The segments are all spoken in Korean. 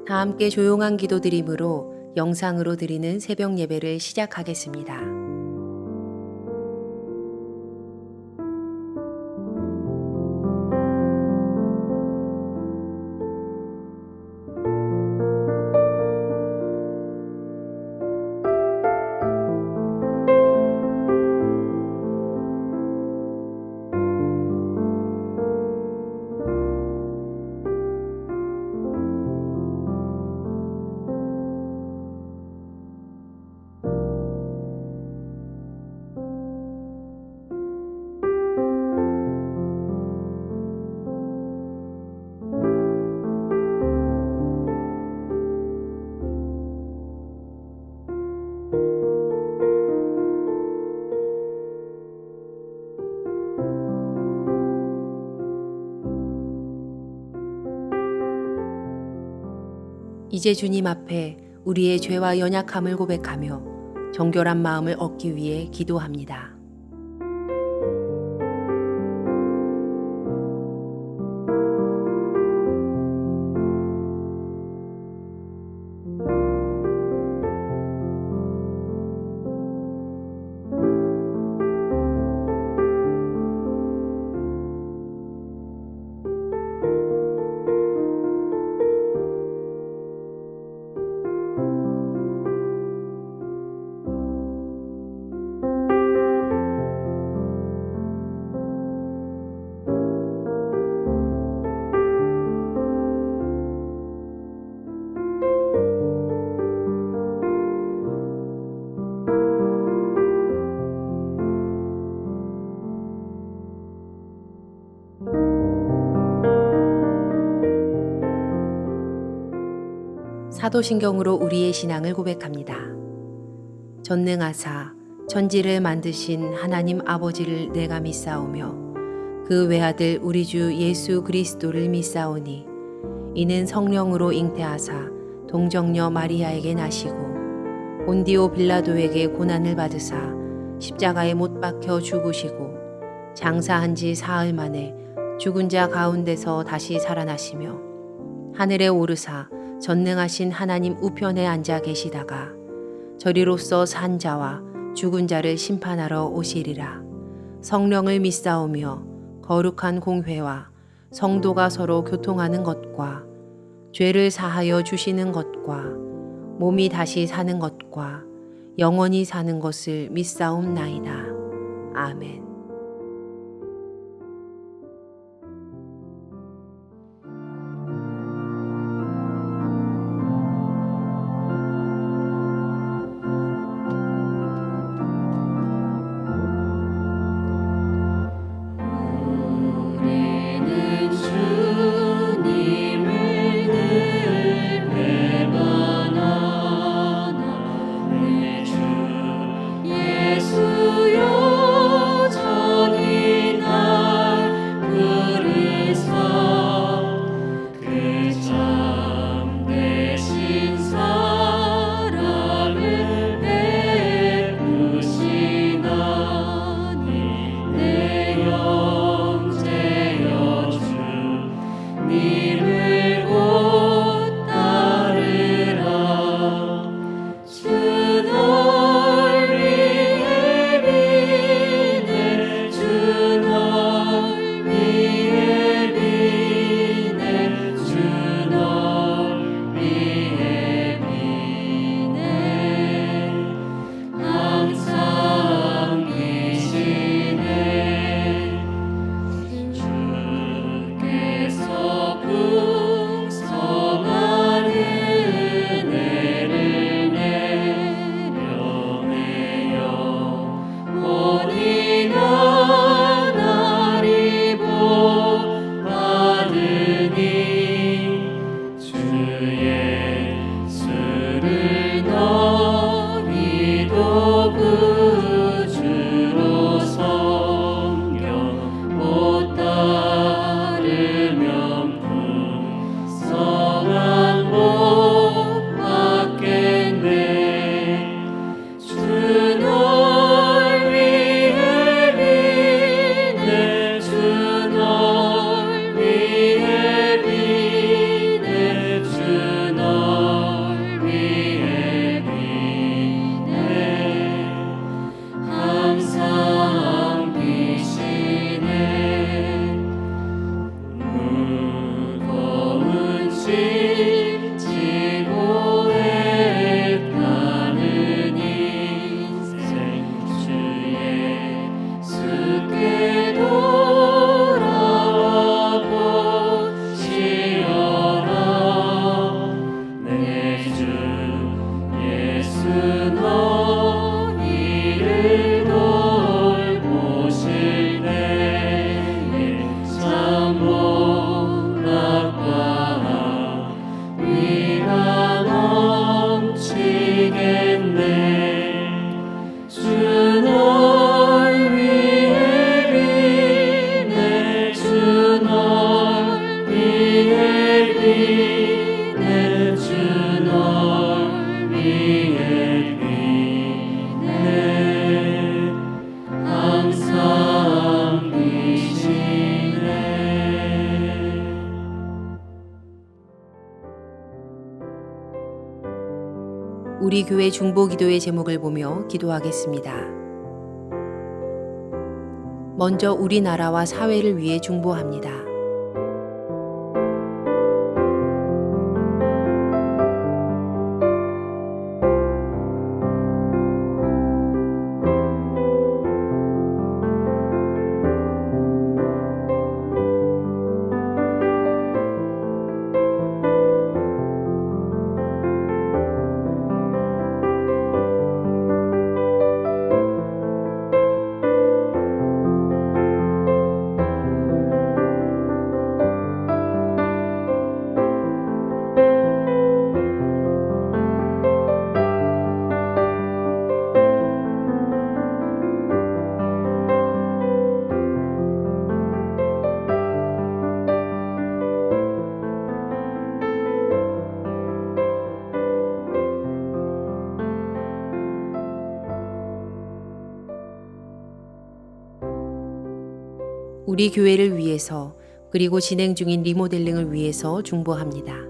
다 함께 조용한 기도 드림으로 영상으로 드리는 새벽 예배를 시작하겠습니다. 이제 주님 앞에 우리의 죄와 연약함을 고백하며 정결한 마음을 얻기 위해 기도합니다. 사도신경으로 우리의 신앙을 고백합니다. 전능하사 천지를 만드신 하나님 아버지를 내가 믿사오며 그 외아들 우리 주 예수 그리스도를 믿사오니 이는 성령으로 잉태하사 동정녀 마리아에게 나시고 본디오 빌라도에게 고난을 받으사 십자가에 못 박혀 죽으시고 장사한 지 사흘 만에 죽은 자 가운데서 다시 살아나시며 하늘에 오르사 전능하신 하나님 우편에 앉아 계시다가 저리로서 산 자와 죽은 자를 심판하러 오시리라. 성령을 믿사오며 거룩한 공회와 성도가 서로 교통하는 것과 죄를 사하여 주시는 것과 몸이 다시 사는 것과 영원히 사는 것을 믿사옵나이다. 아멘. 예수여 우리 교회 중보 기도의 제목을 보며 기도하겠습니다. 먼저 우리나라와 사회를 위해 중보합니다. 우리 교회를 위해서 그리고 진행 중인 리모델링을 위해서 중보합니다.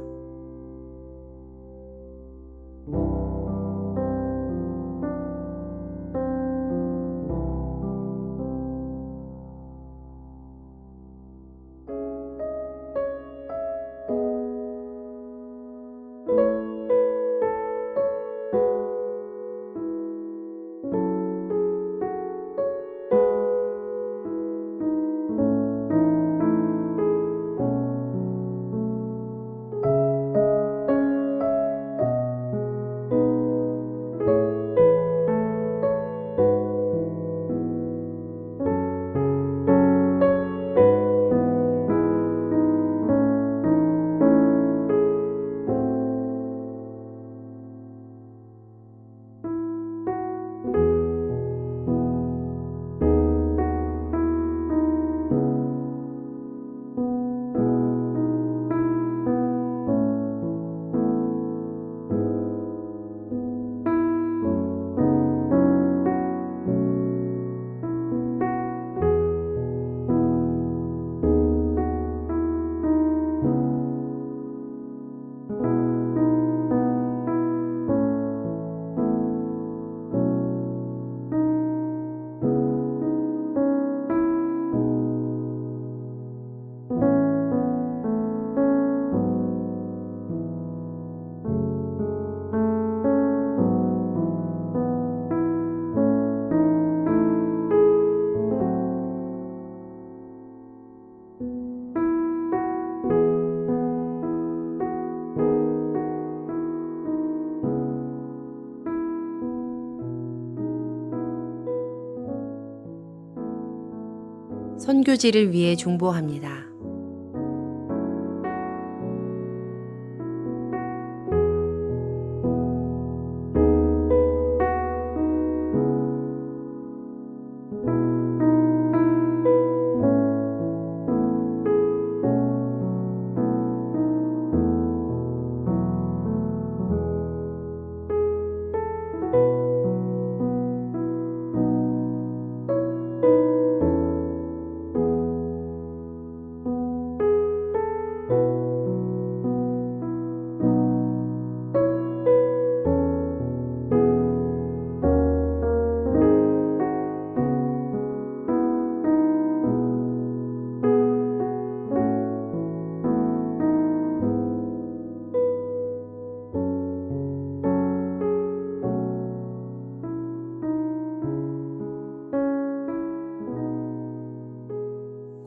선교지를 위해 중보합니다.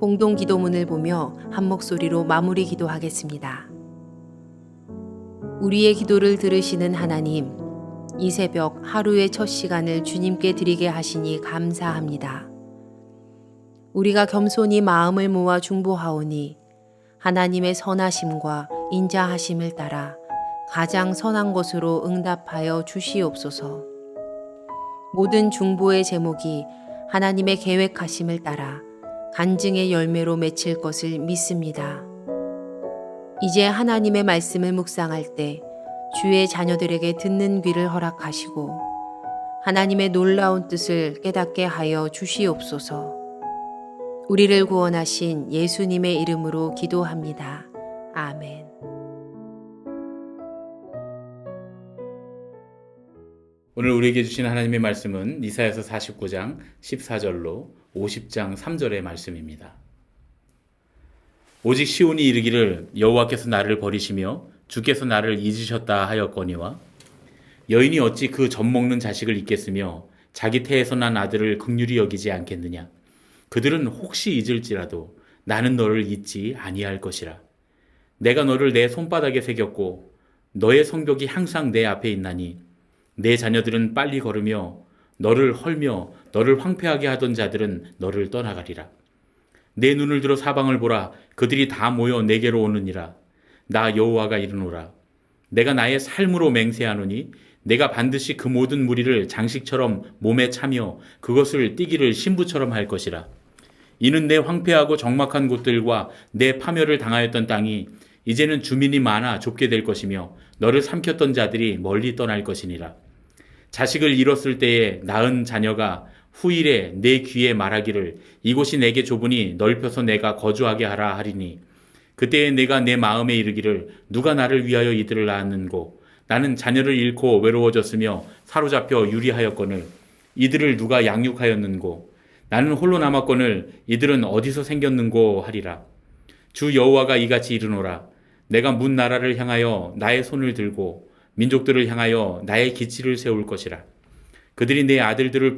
공동 기도문을 보며 한 목소리로 마무리 기도하겠습니다. 우리의 기도를 들으시는 하나님, 이 새벽 하루의 첫 시간을 주님께 드리게 하시니 감사합니다. 우리가 겸손히 마음을 모아 중보하오니 하나님의 선하심과 인자하심을 따라 가장 선한 것으로 응답하여 주시옵소서. 모든 중보의 제목이 하나님의 계획하심을 따라 간증의 열매로 맺힐 것을 믿습니다. 이제 하나님의 말씀을 묵상할 때 주의 자녀들에게 듣는 귀를 허락하시고 하나님의 놀라운 뜻을 깨닫게 하여 주시옵소서. 우리를 구원하신 예수님의 이름으로 기도합니다. 아멘. 오늘 우리에게 주신 하나님의 말씀은 이사야서 49장 14절로 50장 3절의 말씀입니다. 오직 시온이 이르기를 여호와께서 나를 버리시며 주께서 나를 잊으셨다 하였거니와 여인이 어찌 그 젖먹는 자식을 잊겠으며 자기 태에서 난 아들을 긍휼히 여기지 않겠느냐. 그들은 혹시 잊을지라도 나는 너를 잊지 아니할 것이라. 내가 너를 내 손바닥에 새겼고 너의 성벽이 항상 내 앞에 있나니 내 자녀들은 빨리 걸으며 너를 헐며 너를 황폐하게 하던 자들은 너를 떠나가리라. 내 눈을 들어 사방을 보라. 그들이 다 모여 내게로 오느니라. 나 여호와가 이르노라. 내가 나의 삶으로 맹세하노니 내가 반드시 그 모든 무리를 장식처럼 몸에 차며 그것을 띠기를 신부처럼 할 것이라. 이는 내 황폐하고 적막한 곳들과 내 파멸을 당하였던 땅이 이제는 주민이 많아 좁게 될 것이며 너를 삼켰던 자들이 멀리 떠날 것이니라. 자식을 잃었을 때에 낳은 자녀가 후일에 내 귀에 말하기를 이곳이 내게 좁으니 넓혀서 내가 거주하게 하라 하리니 그때에 내가 내 마음에 이르기를 누가 나를 위하여 이들을 낳았는고 나는 자녀를 잃고 외로워졌으며 사로잡혀 유리하였거늘 이들을 누가 양육하였는고 나는 홀로 남았거늘 이들은 어디서 생겼는고 하리라. 주 여호와가 이같이 이르노라. 내가 문 나라를 향하여 나의 손을 들고 민족들을 향하여 나의 기치를 세울 것이라. 그들이 내 아들들을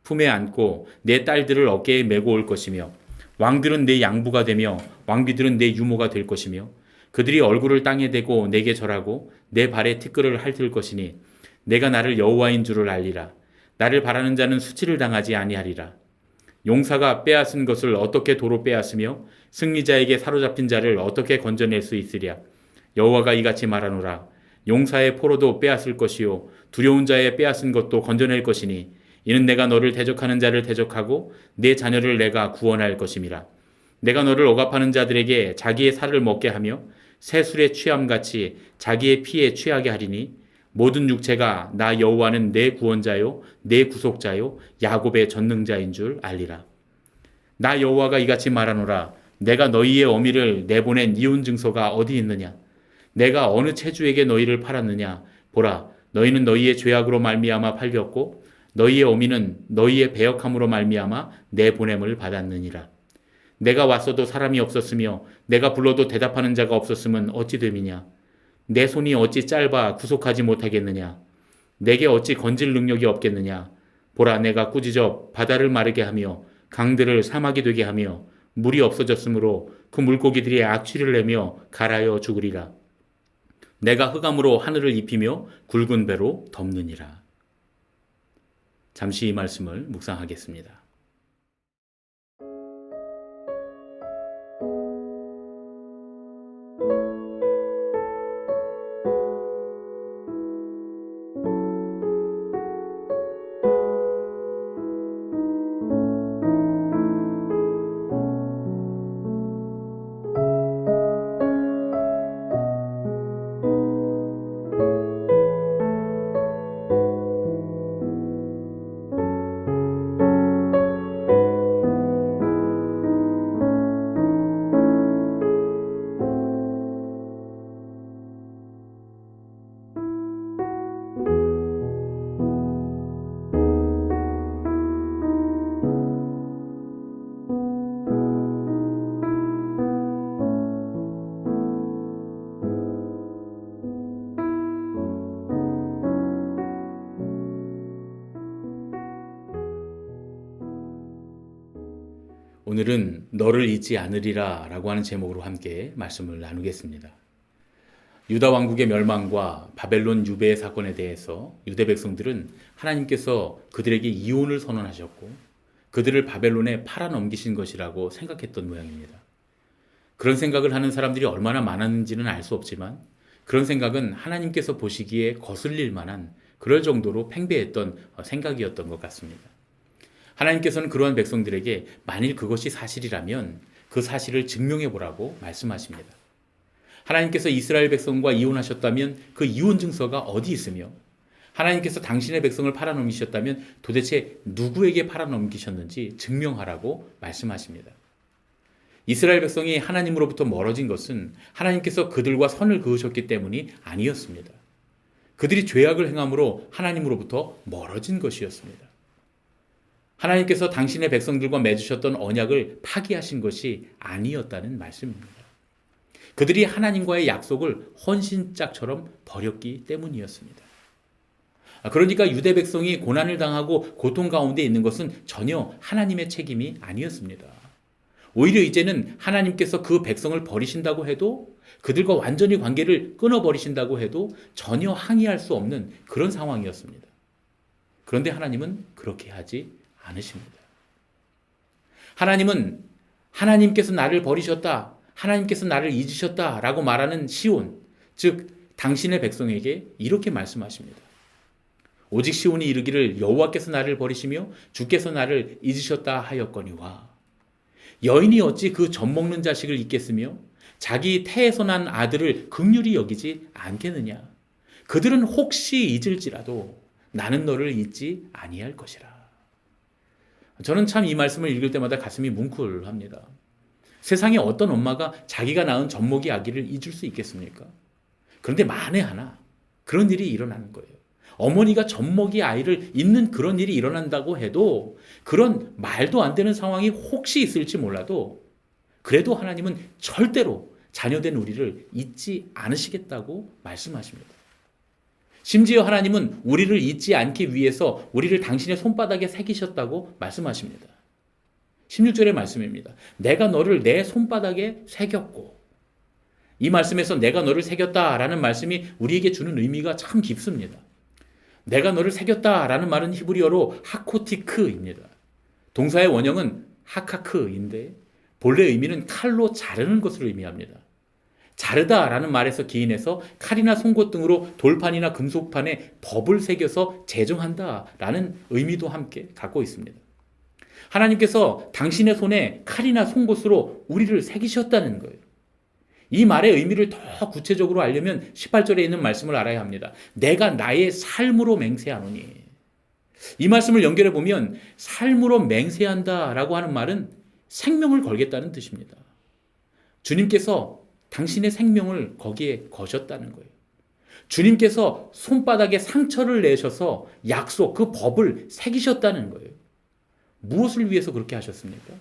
품에 안고 내 딸들을 어깨에 메고 올 것이며 왕들은 내 양부가 되며 왕비들은 내 유모가 될 것이며 그들이 얼굴을 땅에 대고 내게 절하고 내 발에 티끌을 핥을 것이니 내가 나를 여호와인 줄을 알리라. 나를 바라는 자는 수치를 당하지 아니하리라. 용사가 빼앗은 것을 어떻게 도로 빼앗으며 승리자에게 사로잡힌 자를 어떻게 건져낼 수 있으랴. 여호와가 이같이 말하노라. 용사의 포로도 빼앗을 것이요 두려운 자의 빼앗은 것도 건져낼 것이니 이는 내가 너를 대적하는 자를 대적하고 내 자녀를 내가 구원할 것임이라. 내가 너를 억압하는 자들에게 자기의 살을 먹게 하며 새술에 취함같이 자기의 피에 취하게 하리니 모든 육체가 나 여호와는 내 구원자요 내 구속자요 야곱의 전능자인 줄 알리라. 나 여호와가 이같이 말하노라. 내가 너희의 어미를 내보낸 이혼 증서가 어디 있느냐. 내가 어느 체주에게 너희를 팔았느냐. 보라, 너희는 너희의 죄악으로 말미암아 팔렸고 너희의 어미는 너희의 배역함으로 말미암아 내 보냄을 받았느니라. 내가 왔어도 사람이 없었으며 내가 불러도 대답하는 자가 없었으면 어찌 됨이냐. 내 손이 어찌 짧아 구속하지 못하겠느냐. 내게 어찌 건질 능력이 없겠느냐. 보라, 내가 꾸짖어 바다를 마르게 하며 강들을 사막이 되게 하며 물이 없어졌으므로 그 물고기들이 악취를 내며 갈아여 죽으리라. 내가 흑암으로 하늘을 입히며 굵은 배로 덮느니라. 잠시 이 말씀을 묵상하겠습니다. 오늘은 너를 잊지 않으리라 라고 하는 제목으로 함께 말씀을 나누겠습니다. 유다 왕국의 멸망과 바벨론 유배 사건에 대해서 유대 백성들은 하나님께서 그들에게 이혼을 선언하셨고 그들을 바벨론에 팔아넘기신 것이라고 생각했던 모양입니다. 그런 생각을 하는 사람들이 얼마나 많았는지는 알 수 없지만 그런 생각은 하나님께서 보시기에 거슬릴 만한 그럴 정도로 팽배했던 생각이었던 것 같습니다. 하나님께서는 그러한 백성들에게 만일 그것이 사실이라면 그 사실을 증명해 보라고 말씀하십니다. 하나님께서 이스라엘 백성과 이혼하셨다면 그 이혼 증서가 어디 있으며 하나님께서 당신의 백성을 팔아넘기셨다면 도대체 누구에게 팔아넘기셨는지 증명하라고 말씀하십니다. 이스라엘 백성이 하나님으로부터 멀어진 것은 하나님께서 그들과 선을 그으셨기 때문이 아니었습니다. 그들이 죄악을 행함으로 하나님으로부터 멀어진 것이었습니다. 하나님께서 당신의 백성들과 맺으셨던 언약을 파기하신 것이 아니었다는 말씀입니다. 그들이 하나님과의 약속을 헌신짝처럼 버렸기 때문이었습니다. 그러니까 유대 백성이 고난을 당하고 고통 가운데 있는 것은 전혀 하나님의 책임이 아니었습니다. 오히려 이제는 하나님께서 그 백성을 버리신다고 해도, 그들과 완전히 관계를 끊어버리신다고 해도 전혀 항의할 수 없는 그런 상황이었습니다. 그런데 하나님은 그렇게 하지 않으십니다. 하나님은 하나님께서 나를 버리셨다, 하나님께서 나를 잊으셨다 라고 말하는 시온, 즉 당신의 백성에게 이렇게 말씀하십니다. 오직 시온이 이르기를 여호와께서 나를 버리시며 주께서 나를 잊으셨다 하였거니와, 여인이 어찌 그 젖먹는 자식을 잊겠으며 자기 태에서 난 아들을 긍휼히 여기지 않겠느냐. 그들은 혹시 잊을지라도 나는 너를 잊지 아니할 것이라. 저는 참 이 말씀을 읽을 때마다 가슴이 뭉클합니다. 세상에 어떤 엄마가 자기가 낳은 젖먹이 아기를 잊을 수 있겠습니까? 그런데 만에 하나 그런 일이 일어나는 거예요. 어머니가 젖먹이 아이를 잊는 그런 일이 일어난다고 해도, 그런 말도 안 되는 상황이 혹시 있을지 몰라도, 그래도 하나님은 절대로 자녀된 우리를 잊지 않으시겠다고 말씀하십니다. 심지어 하나님은 우리를 잊지 않기 위해서 우리를 당신의 손바닥에 새기셨다고 말씀하십니다. 16절의 말씀입니다. 내가 너를 내 손바닥에 새겼고, 이 말씀에서 내가 너를 새겼다라는 말씀이 우리에게 주는 의미가 참 깊습니다. 내가 너를 새겼다라는 말은 히브리어로 하코티크입니다. 동사의 원형은 하카크인데 본래 의미는 칼로 자르는 것을 의미합니다. 자르다라는 말에서 기인해서 칼이나 송곳 등으로 돌판이나 금속판에 법을 새겨서 제정한다라는 의미도 함께 갖고 있습니다. 하나님께서 당신의 손에 칼이나 송곳으로 우리를 새기셨다는 거예요. 이 말의 의미를 더 구체적으로 알려면 18절에 있는 말씀을 알아야 합니다. 내가 나의 삶으로 맹세하노니. 이 말씀을 연결해 보면 삶으로 맹세한다라고 하는 말은 생명을 걸겠다는 뜻입니다. 주님께서 당신의 생명을 거기에 거셨다는 거예요. 주님께서 손바닥에 상처를 내셔서 약속, 그 법을 새기셨다는 거예요. 무엇을 위해서 그렇게 하셨습니까?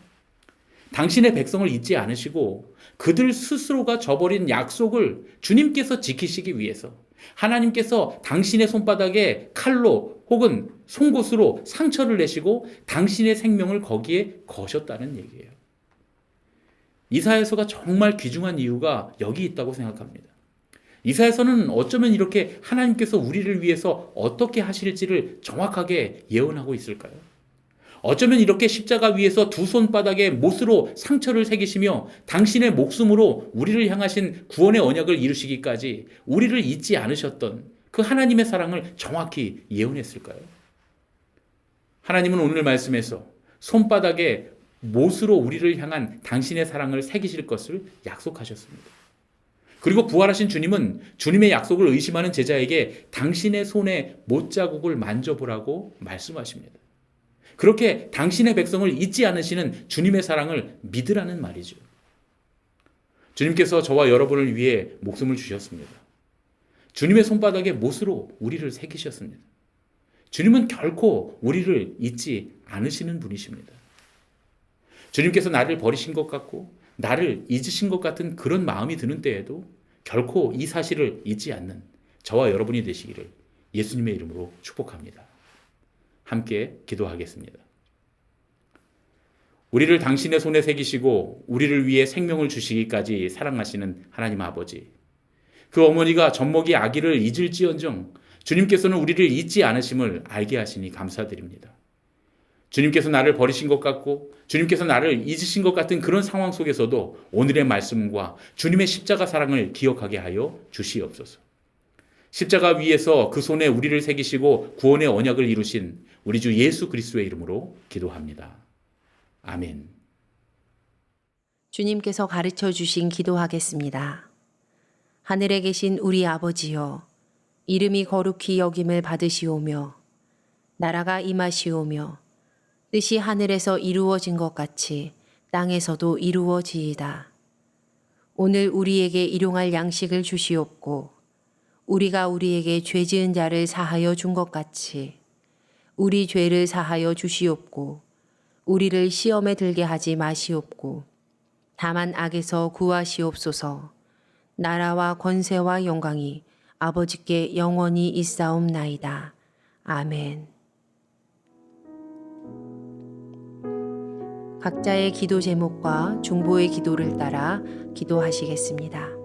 당신의 백성을 잊지 않으시고 그들 스스로가 저버린 약속을 주님께서 지키시기 위해서, 하나님께서 당신의 손바닥에 칼로 혹은 송곳으로 상처를 내시고 당신의 생명을 거기에 거셨다는 얘기예요. 이사야서가 정말 귀중한 이유가 여기 있다고 생각합니다. 이사야서는 어쩌면 이렇게 하나님께서 우리를 위해서 어떻게 하실지를 정확하게 예언하고 있을까요? 어쩌면 이렇게 십자가 위에서 두 손바닥에 못으로 상처를 새기시며 당신의 목숨으로 우리를 향하신 구원의 언약을 이루시기까지 우리를 잊지 않으셨던 그 하나님의 사랑을 정확히 예언했을까요? 하나님은 오늘 말씀에서 손바닥에 못으로 우리를 향한 당신의 사랑을 새기실 것을 약속하셨습니다. 그리고 부활하신 주님은 주님의 약속을 의심하는 제자에게 당신의 손에 못자국을 만져보라고 말씀하십니다. 그렇게 당신의 백성을 잊지 않으시는 주님의 사랑을 믿으라는 말이죠. 주님께서 저와 여러분을 위해 목숨을 주셨습니다. 주님의 손바닥에 못으로 우리를 새기셨습니다. 주님은 결코 우리를 잊지 않으시는 분이십니다. 주님께서 나를 버리신 것 같고 나를 잊으신 것 같은 그런 마음이 드는 때에도 결코 이 사실을 잊지 않는 저와 여러분이 되시기를 예수님의 이름으로 축복합니다. 함께 기도하겠습니다. 우리를 당신의 손에 새기시고 우리를 위해 생명을 주시기까지 사랑하시는 하나님 아버지, 그 어머니가 젖먹이 아기를 잊을지언정 주님께서는 우리를 잊지 않으심을 알게 하시니 감사드립니다. 주님께서 나를 버리신 것 같고 주님께서 나를 잊으신 것 같은 그런 상황 속에서도 오늘의 말씀과 주님의 십자가 사랑을 기억하게 하여 주시옵소서. 십자가 위에서 그 손에 우리를 새기시고 구원의 언약을 이루신 우리 주 예수 그리스도의 이름으로 기도합니다. 아멘. 주님께서 가르쳐 주신 기도하겠습니다. 하늘에 계신 우리 아버지여, 이름이 거룩히 여김을 받으시오며 나라가 임하시오며 뜻이 하늘에서 이루어진 것 같이 땅에서도 이루어지이다. 오늘 우리에게 일용할 양식을 주시옵고 우리가 우리에게 죄 지은 자를 사하여 준 것 같이 우리 죄를 사하여 주시옵고 우리를 시험에 들게 하지 마시옵고 다만 악에서 구하시옵소서. 나라와 권세와 영광이 아버지께 영원히 있사옵나이다. 아멘. 각자의 기도 제목과 중보의 기도를 따라 기도하시겠습니다.